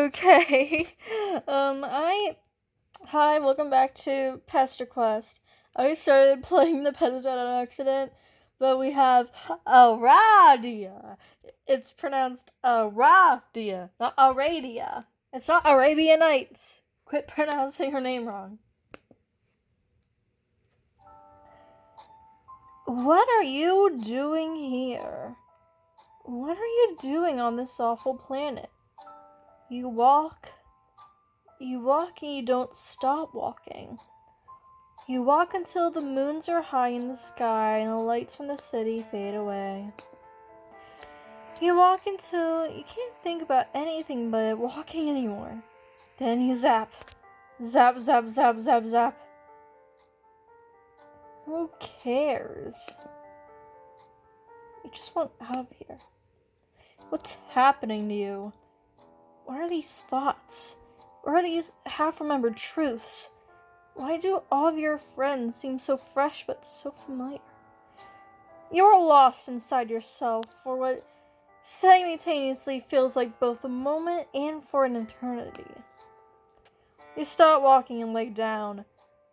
Okay. Hi, welcome back to Pesterquest. I started playing the pedals out on accident, but we have Ah-RAH-dia. It's pronounced Ah-RAH-dia, not Ah-RAH-dia. It's not Arabian Nights. Quit pronouncing her name wrong. What are you doing here? What are you doing on this awful planet? You walk and you don't stop walking. You walk until the moons are high in the sky and the lights from the city fade away. You walk until you can't think about anything but walking anymore. Then you zap. Zap, zap, zap, zap, zap. Who cares? You just want out of here. What's happening to you? What are these thoughts? What are these half-remembered truths? Why do all of your friends seem so fresh but so familiar? You are lost inside yourself for what simultaneously feels like both a moment and for an eternity. You stop walking and lay down.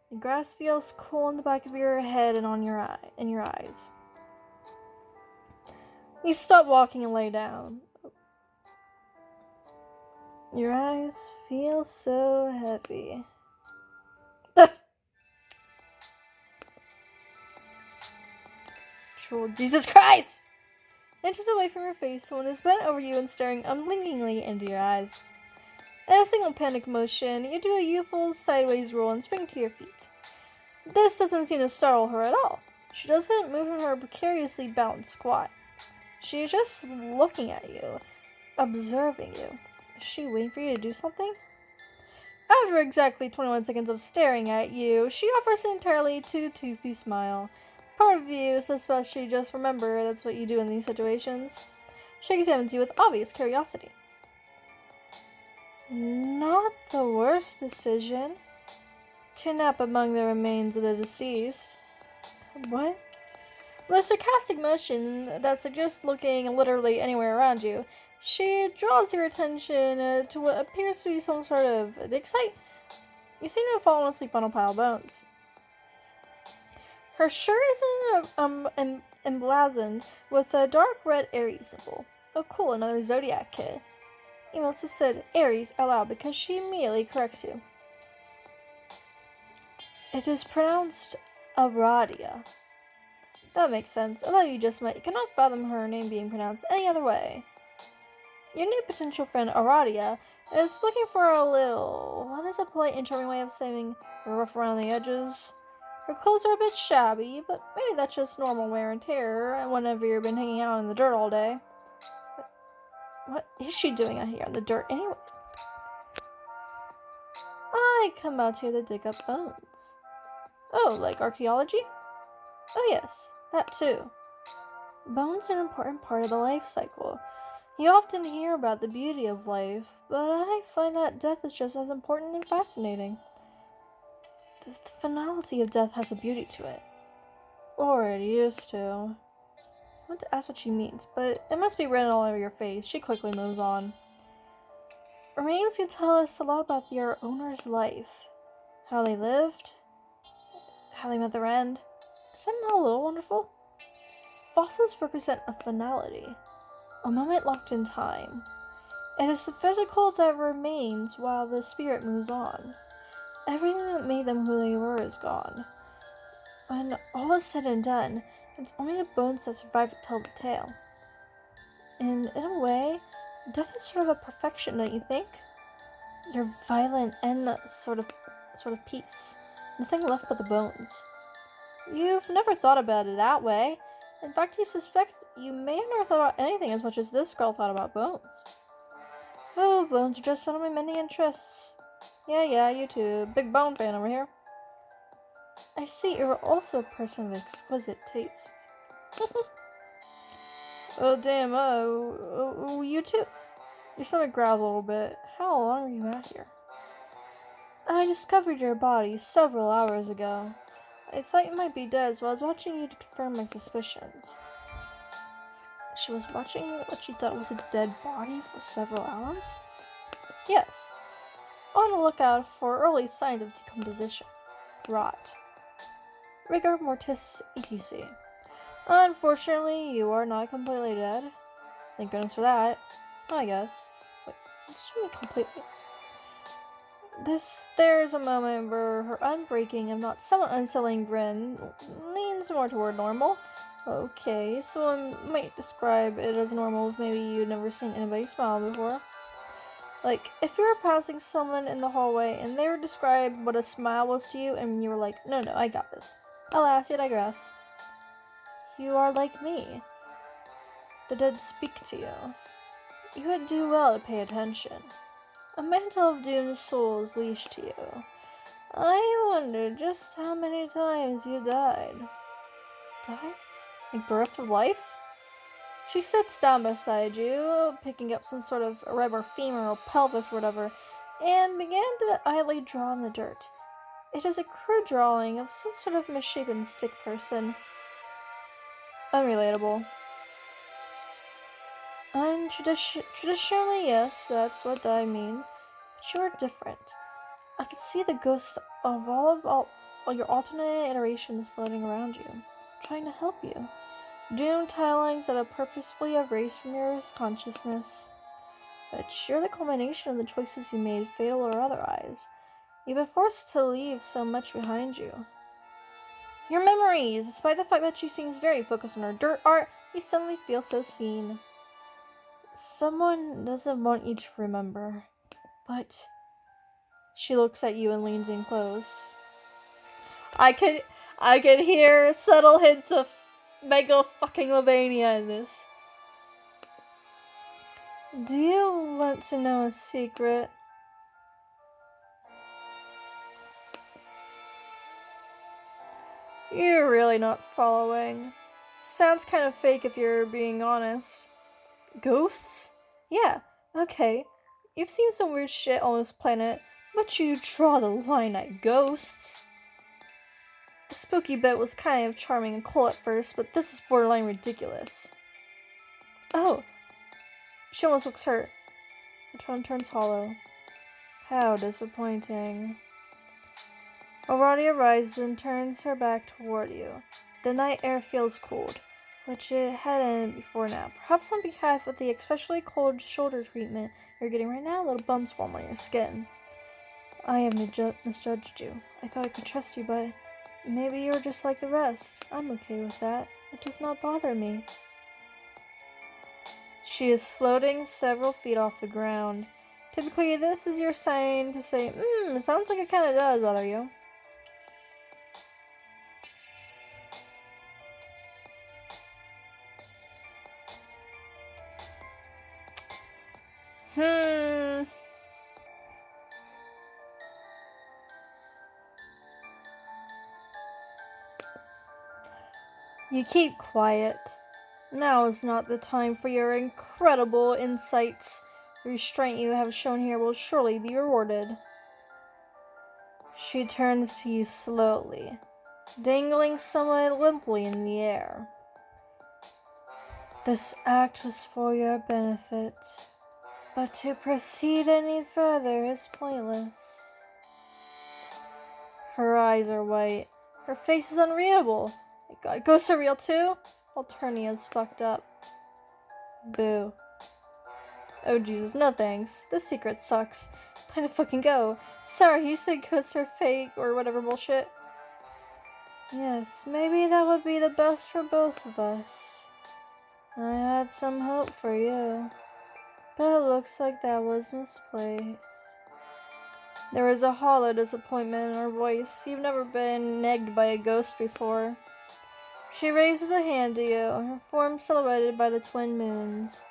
The grass feels cool in the back of your head and on your eyes. You stop walking and lay down. Your eyes feel so heavy. Jesus Christ! Inches away from your face, someone is bent over you and staring unblinkingly into your eyes. In a single panic motion, you do a youthful sideways roll and spring to your feet. This doesn't seem to startle her at all. She doesn't move in her precariously balanced squat. She is just looking at you, observing you. Is she waiting for you to do something? After exactly 21 seconds of staring at you, she offers an entirely too toothy smile. Part of you suspects she just remember that's what you do in these situations. She examines you with obvious curiosity. Not the worst decision. To nap among the remains of the deceased. What? With a sarcastic motion that suggests looking literally anywhere around you, she draws your attention to what appears to be some sort of dig site. You seem to have fallen asleep on a pile of bones. Her shirt is emblazoned with a dark red Aries symbol. Oh cool, another zodiac kid. You must have said Aries aloud because she immediately corrects you. It is pronounced Ah-RAH-dia. That makes sense, although you just might cannot fathom her name being pronounced any other way. Your new potential friend Ah-RAH-dia is looking for a little, what is a polite and charming way of saying rough around the edges? Her clothes are a bit shabby, but maybe that's just normal wear and tear whenever you've been hanging out in the dirt all day. What is she doing out here in the dirt anyway? I come out here to dig up bones. Oh, like archaeology? Oh yes, that too. Bones are an important part of the life cycle. You often hear about the beauty of life, but I find that death is just as important and fascinating. The finality of death has a beauty to it. Or it used to. I want to ask what she means, but it must be written all over your face. She quickly moves on. Remains can tell us a lot about their owner's life. How they lived. How they met their end. Is that not a little wonderful? Fossils represent a finality. A moment locked in time. It is the physical that remains while the spirit moves on. Everything that made them who they were is gone. When all is said and done, it's only the bones that survive to tell the tale. And in a way, death is sort of a perfection, don't you think? They're violent and sort of peace. Nothing left but the bones. You've never thought about it that way. In fact, you suspect you may have never thought about anything as much as this girl thought about bones. Oh, bones are just one of my many interests. Yeah, you too. Big bone fan over here. I see you're also a person of exquisite taste. Oh, damn, you too? Your stomach growls a little bit. How long are you out here? I discovered your body several hours ago. I thought you might be dead, so I was watching you to confirm my suspicions. She was watching what she thought was a dead body for several hours? Yes. On the lookout for early signs of decomposition. Rot. Rigor mortis etc. Unfortunately, you are not completely dead. Thank goodness for that. I guess. Wait, what do you mean completely? There's a moment where her unbreaking, if not somewhat unsettling grin leans more toward normal. Okay, someone might describe it as normal if maybe you'd never seen anybody smile before. Like, if you were passing someone in the hallway and they would describe what a smile was to you and you were like, no, I got this. Alas, you digress. You are like me. The dead speak to you. You would do well to pay attention. A mantle of doomed souls leashed to you. I wonder just how many times you died. Died? Like bereft of life? She sits down beside you, picking up some sort of rib or femur or pelvis or whatever, and began to idly draw in the dirt. It is a crude drawing of some sort of misshapen stick person. Unrelatable. Traditionally, yes, that's what die means, but you are different. I could see the ghosts of all your alternate iterations floating around you, trying to help you. Doomed timelines that are purposefully erased from your consciousness. But you're the culmination of the choices you made, fatal or otherwise. You've been forced to leave so much behind you. Your memories! Despite the fact that she seems very focused on her dirt art, you suddenly feel so seen. Someone doesn't want you to remember, but... She looks at you and leans in close. I could hear subtle hints of mega fucking Lavania in this. Do you want to know a secret? You're really not following. Sounds kind of fake if you're being honest. Ghosts? Yeah, okay. You've seen some weird shit on this planet, but you draw the line at ghosts. The spooky bit was kind of charming and cool at first, but this is borderline ridiculous. Oh. She almost looks hurt. Her tone turns hollow. How disappointing. Ah-RAH-dia rises and turns her back toward you. The night air feels cold, which it hadn't before now. Perhaps on behalf of the especially cold shoulder treatment you're getting right now, little bumps form on your skin. I have misjudged you. I thought I could trust you, but maybe you're just like the rest. I'm okay with that. It does not bother me. She is floating several feet off the ground. Typically, this is your sign to say, sounds like it kinda does bother you. You keep quiet. Now is not the time for your incredible insights. The restraint you have shown here will surely be rewarded. She turns to you slowly, dangling somewhat limply in the air. This act was for your benefit, but to proceed any further is pointless. Her eyes are white. Her face is unreadable. My god, ghosts are real too? Alternia's fucked up. Boo. Oh Jesus, no thanks. This secret sucks. Time to fucking go. Sorry, you said ghosts are fake or whatever bullshit. Yes, maybe that would be the best for both of us. I had some hope for you, but it looks like that was misplaced. There was a hollow disappointment in her voice. You've never been negged by a ghost before. She raises a hand to you, her form silhouetted by the twin moons.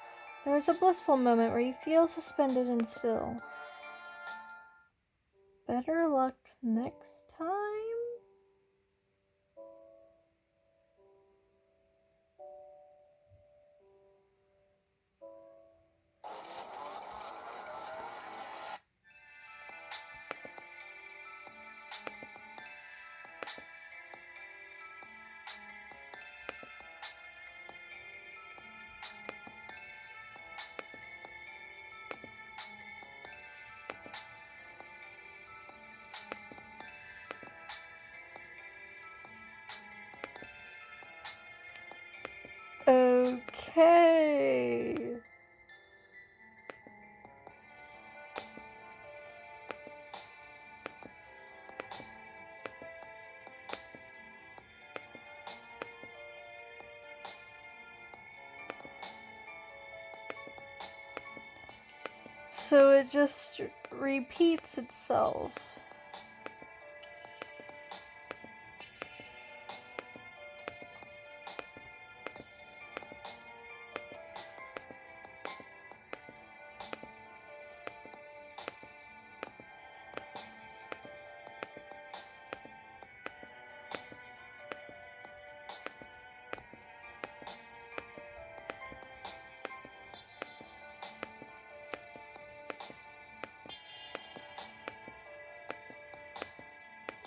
There is a blissful moment where you feel suspended and still. Better luck next time? Okay. So it just repeats itself.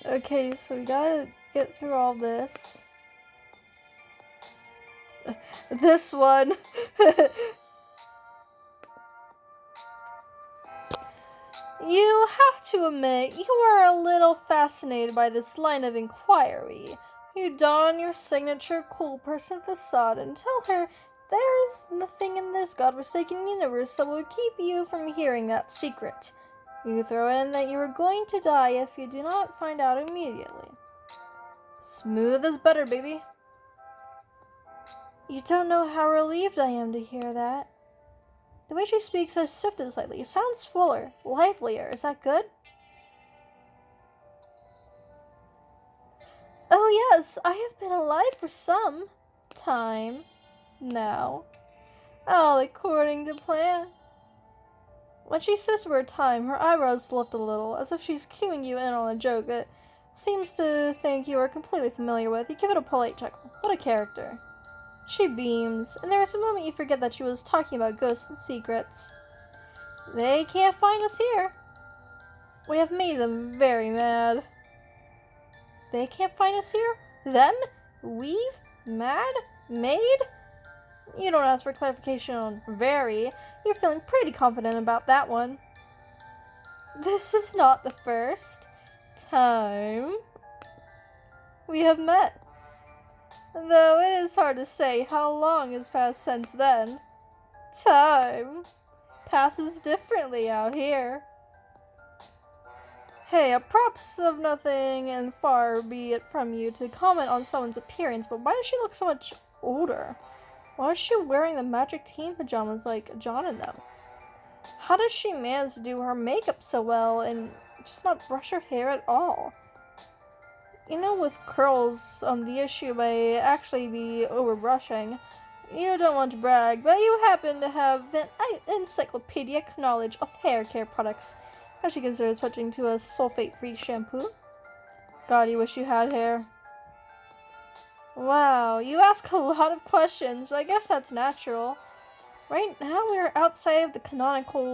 Okay, so we gotta get through all this. This one. You have to admit, you are a little fascinated by this line of inquiry. You don your signature cool person facade and tell her there's nothing in this godforsaken universe that will keep you from hearing that secret. You throw in that you are going to die if you do not find out immediately. Smooth as butter, baby. You don't know how relieved I am to hear that. The way she speaks has shifted slightly. It sounds fuller, livelier. Is that good? Oh yes, I have been alive for some time now. All according to plan. When she says the word time, her eyebrows lift a little, as if she's cueing you in on a joke that seems to think you are completely familiar with. You give it a polite chuckle. What a character. She beams, and there is a moment you forget that she was talking about ghosts and secrets. They can't find us here. We have made them very mad. They can't find us here? Them? We've? Mad? Made? You don't ask for clarification on very. You're feeling pretty confident about that one. This is not the first time we have met. Though it is hard to say how long has passed since then. Time passes differently out here. Hey, a props of nothing and far be it from you to comment on someone's appearance, but why does she look so much older? Why is she wearing the magic team pajamas like John and them? How does she manage to do her makeup so well and just not brush her hair at all? You know, with curls, the issue may actually be overbrushing. You don't want to brag, but you happen to have an encyclopedic knowledge of hair care products. As she considers switching to a sulfate-free shampoo. God, you wish you had hair. Wow, you ask a lot of questions, but I guess that's natural. Right now we're outside of the canonical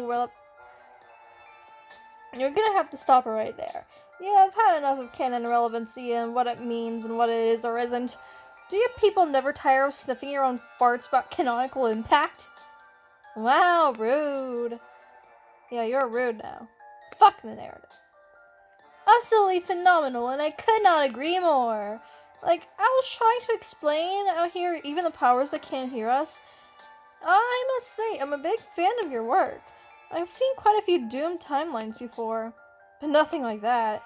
You're gonna have to stop her right there. Yeah, I've had enough of canon relevancy and what it means and what it is or isn't. Do you people never tire of sniffing your own farts about canonical impact? Wow, rude. Yeah, you're rude now. Fuck the narrative. Absolutely phenomenal, and I could not agree more. Like, I was trying to explain out here, even the powers that can't hear us. I must say, I'm a big fan of your work. I've seen quite a few doomed timelines before, but nothing like that.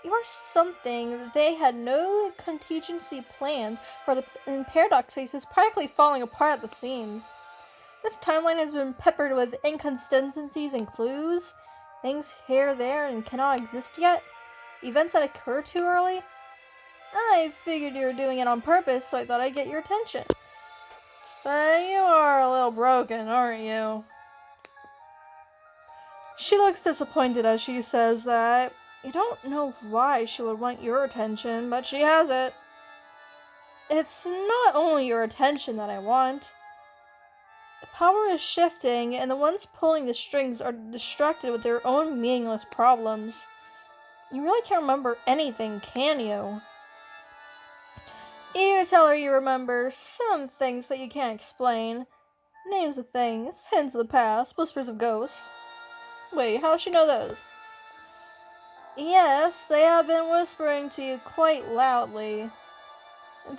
You are something that they had no contingency plans for, and Paradox Face is practically falling apart at the seams. This timeline has been peppered with inconsistencies and clues, things here, there, and cannot exist yet, events that occur too early. I figured you were doing it on purpose, so I thought I'd get your attention. But you are a little broken, aren't you? She looks disappointed as she says that. You don't know why she would want your attention, but she has it. It's not only your attention that I want. The power is shifting, and the ones pulling the strings are distracted with their own meaningless problems. You really can't remember anything, can you? You tell her you remember some things that you can't explain. Names of things, hints of the past, whispers of ghosts. Wait, how does she know those? Yes, they have been whispering to you quite loudly.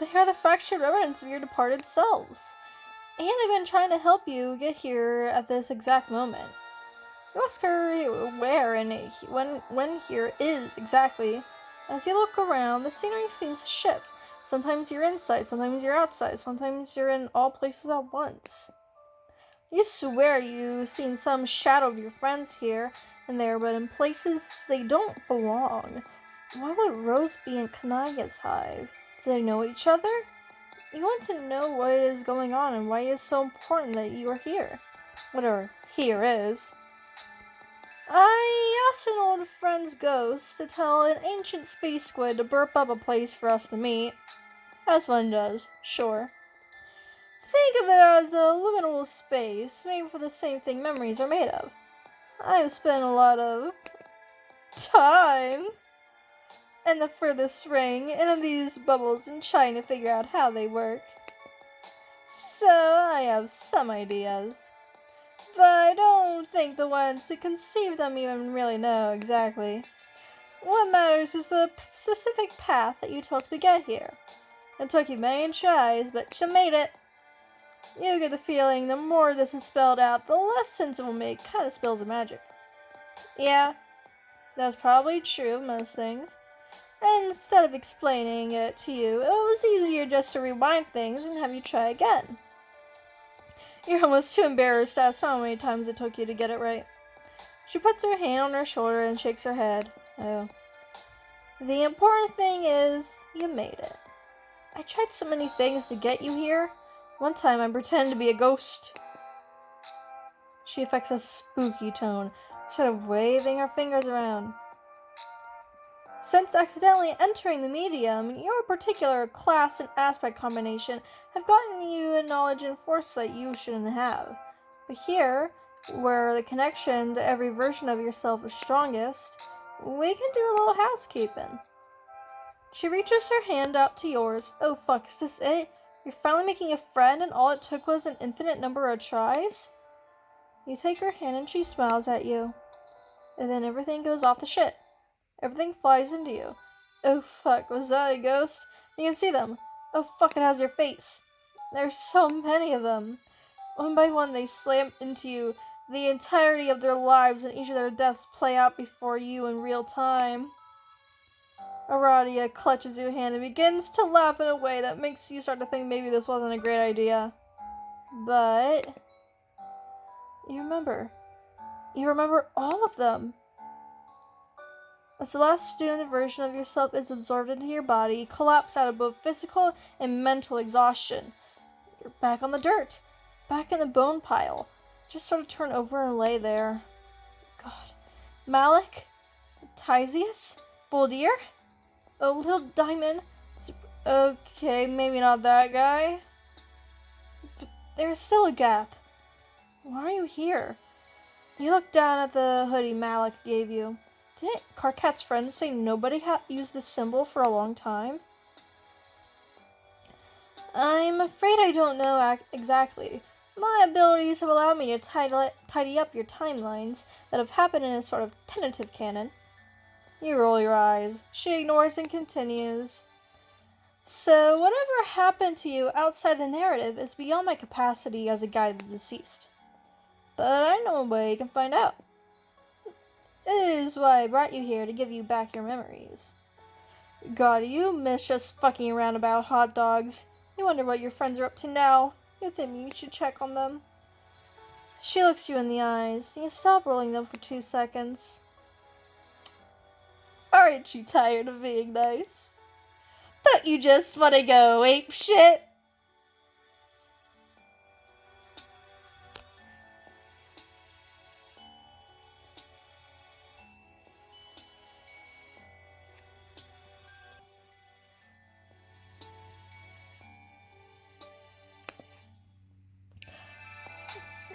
They are the fractured remnants of your departed selves. And they've been trying to help you get here at this exact moment. You ask her where and when here is exactly. As you look around, the scenery seems to shift. Sometimes you're inside, sometimes you're outside, sometimes you're in all places at once. You swear you've seen some shadow of your friends here and there, but in places they don't belong. Why would Rose be in Kanaya's hive? Do they know each other? You want to know what is going on and why it is so important that you are here. Whatever here is. I asked an old friend's ghost to tell an ancient space squid to burp up a place for us to meet. As one does, sure. Think of it as a liminal space made for the same thing memories are made of. I've spent a lot of time in the furthest ring and in these bubbles and trying to figure out how they work. So I have some ideas. But I don't think the ones who conceive them even really know exactly. What matters is the specific path that you took to get here. It took you many tries, but you made it. You get the feeling the more this is spelled out, the less sense it will make. Kind of spells of magic. Yeah, that's probably true of most things. And instead of explaining it to you, it was easier just to rewind things and have you try again. You're almost too embarrassed to ask how many times it took you to get it right. She puts her hand on her shoulder and shakes her head. Oh. The important thing is, you made it. I tried so many things to get you here. One time I pretended to be a ghost. She affects a spooky tone, instead of waving her fingers around. Since accidentally entering the medium, your particular class and aspect combination have gotten you a knowledge and foresight you shouldn't have. But here, where the connection to every version of yourself is strongest, we can do a little housekeeping. She reaches her hand out to yours. Oh fuck, is this it? You're finally making a friend and all it took was an infinite number of tries? You take her hand and she smiles at you. And then everything goes off the shit. Everything flies into you. Oh fuck, was that a ghost? You can see them. Oh fuck, it has your face. There's so many of them. One by one they slam into you. The entirety of their lives and each of their deaths play out before you in real time. Ah-RAH-dia clutches your hand and begins to laugh in a way that makes you start to think maybe this wasn't a great idea. But you remember. You remember all of them. As the last student version of yourself is absorbed into your body, you collapse out of both physical and mental exhaustion. You're back on the dirt. Back in the bone pile. Just sort of turn over and lay there. God. Malik? Tysius? Boldir? Oh, little diamond. Okay, maybe not that guy. But there's still a gap. Why are you here? You look down at the hoodie Malik gave you. Didn't Karkat's friends say nobody had used this symbol for a long time? I'm afraid I don't know exactly. My abilities have allowed me to tidy up your timelines that have happened in a sort of tentative canon. You roll your eyes. She ignores and continues. So, whatever happened to you outside the narrative is beyond my capacity as a guide to the deceased. But I know a way you can find out. This is why I brought you here, to give you back your memories. God, you miss just fucking around about hot dogs. You wonder what your friends are up to now. You think you should check on them. She looks you in the eyes. You stop rolling them for 2 seconds. Aren't you tired of being nice? Don't you just want to go ape shit?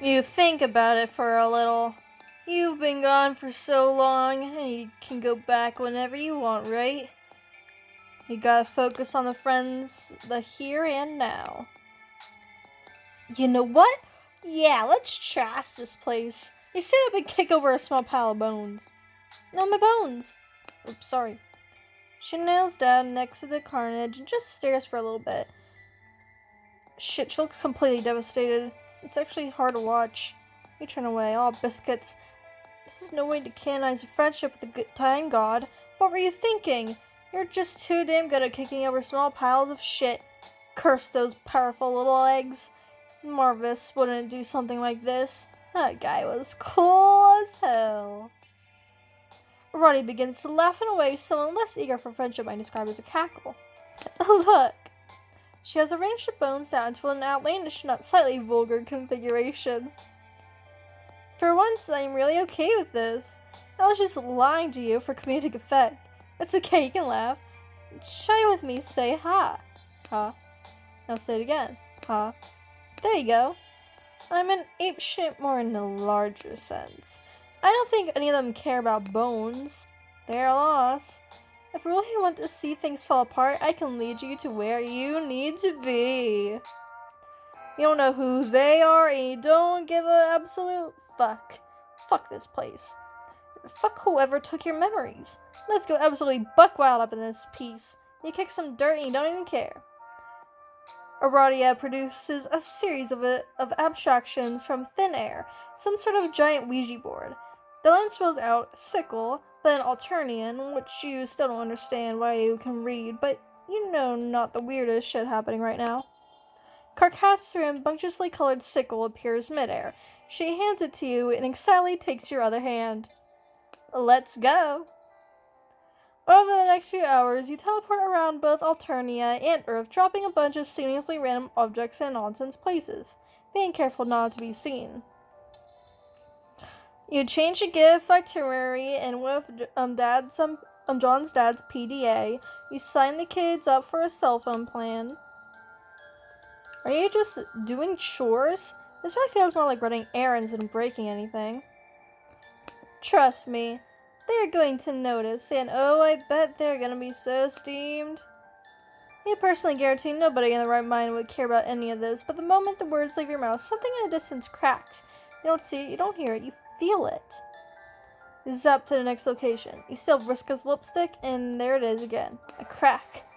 You think about it for a little. You've been gone for so long, and you can go back whenever you want, right? You gotta focus on the friends, the here and now. You know what? Yeah, let's trash this place. You sit up and kick over a small pile of bones. No, my bones! Oops, sorry. She kneels down next to the carnage and just stares for a little bit. Shit, she looks completely devastated. It's actually hard to watch. You turn away. Oh, biscuits. This is no way to canonize a friendship with a good time god. What were you thinking? You're just too damn good at kicking over small piles of shit. Curse those powerful little eggs. Marvis wouldn't do something like this. That guy was cool as hell. Roddy begins to laugh in a way someone less eager for friendship might describe as a cackle. Look. She has arranged the bones down to an outlandish, not slightly vulgar configuration. For once, I'm really okay with this. I was just lying to you for comedic effect. It's okay, you can laugh. Try with me, say ha. Ha. Now say it again. Ha. There you go. I'm an apeshit more in a larger sense. I don't think any of them care about bones. They're lost. If you really want to see things fall apart, I can lead you to where you need to be. You don't know who they are, and you don't give an absolute fuck. Fuck this place. Fuck whoever took your memories. Let's go absolutely buck wild up in this piece. You kick some dirt and you don't even care. Ah-RAH-dia produces a series of abstractions from thin air, some sort of giant Ouija board. The line spells out sickle, but in Alternian, which you still don't understand why you can read, but you know not the weirdest shit happening right now. Carcass's rambunctiously colored sickle appears midair. She hands it to you and excitedly takes your other hand. Let's go! Over the next few hours, you teleport around both Alternia and Earth, dropping a bunch of seemingly random objects in nonsense places, being careful not to be seen. You change the gift itinerary and with John's dad's PDA, you sign the kids up for a cell phone plan. Are you just doing chores? This really feels more like running errands than breaking anything. Trust me, they're going to notice, and oh, I bet they're gonna be so steamed. You personally guarantee nobody in their right mind would care about any of this, but the moment the words leave your mouth, something in the distance cracks. You don't see it, you don't hear it, you feel it. You zap to the next location. You see Vriska's lipstick, and there it is again. A crack.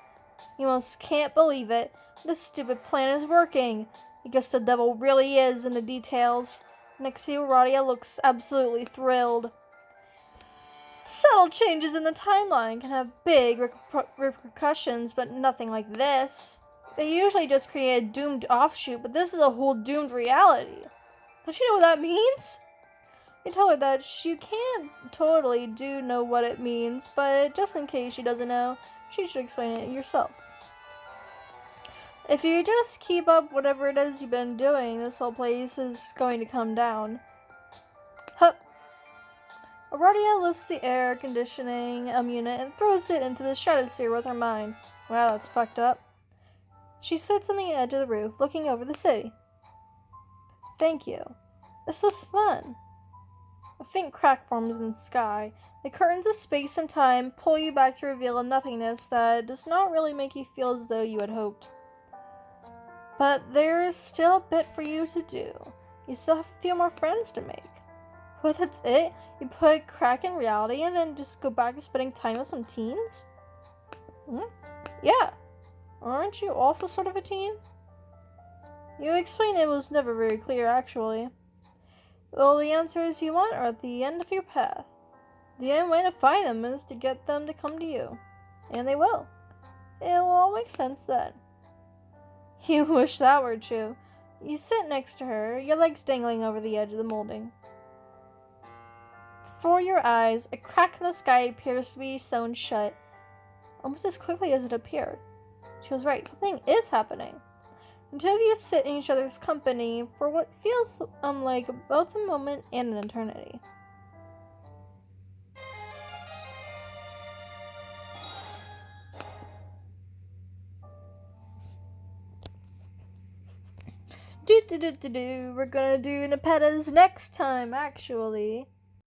You almost can't believe it. This stupid plan is working. I guess the devil really is in the details. Next to you, Ah-RAH-dia looks absolutely thrilled. Subtle changes in the timeline can have big repercussions, but nothing like this. They usually just create a doomed offshoot, but this is a whole doomed reality. Don't you know what that means? You tell her that you can't totally know what it means, but just in case she doesn't know, she should explain it yourself. If you just keep up whatever it is you've been doing, this whole place is going to come down. Hup. Ah-RAH-dia lifts the air conditioning unit and throws it into the stratosphere with her mind. Wow, that's fucked up. She sits on the edge of the roof, looking over the city. Thank you. This was fun. A faint crack forms in the sky. The curtains of space and time pull you back to reveal a nothingness that does not really make you feel as though you had hoped. But there is still a bit for you to do. You still have a few more friends to make. But that's it? You put a crack in reality and then just go back to spending time with some teens? Yeah. Aren't you also sort of a teen? You explained it was never very clear, actually. Well, the answers you want are at the end of your path. The only way to find them is to get them to come to you. And they will. It'll all make sense then. You wish that were true. You sit next to her, your legs dangling over the edge of the molding. Before your eyes, a crack in the sky appears to be sewn shut, almost as quickly as it appeared. She was right, something is happening. The two of you sit in each other's company for what feels like both a moment and an eternity. We're gonna do Nepetas next time, actually.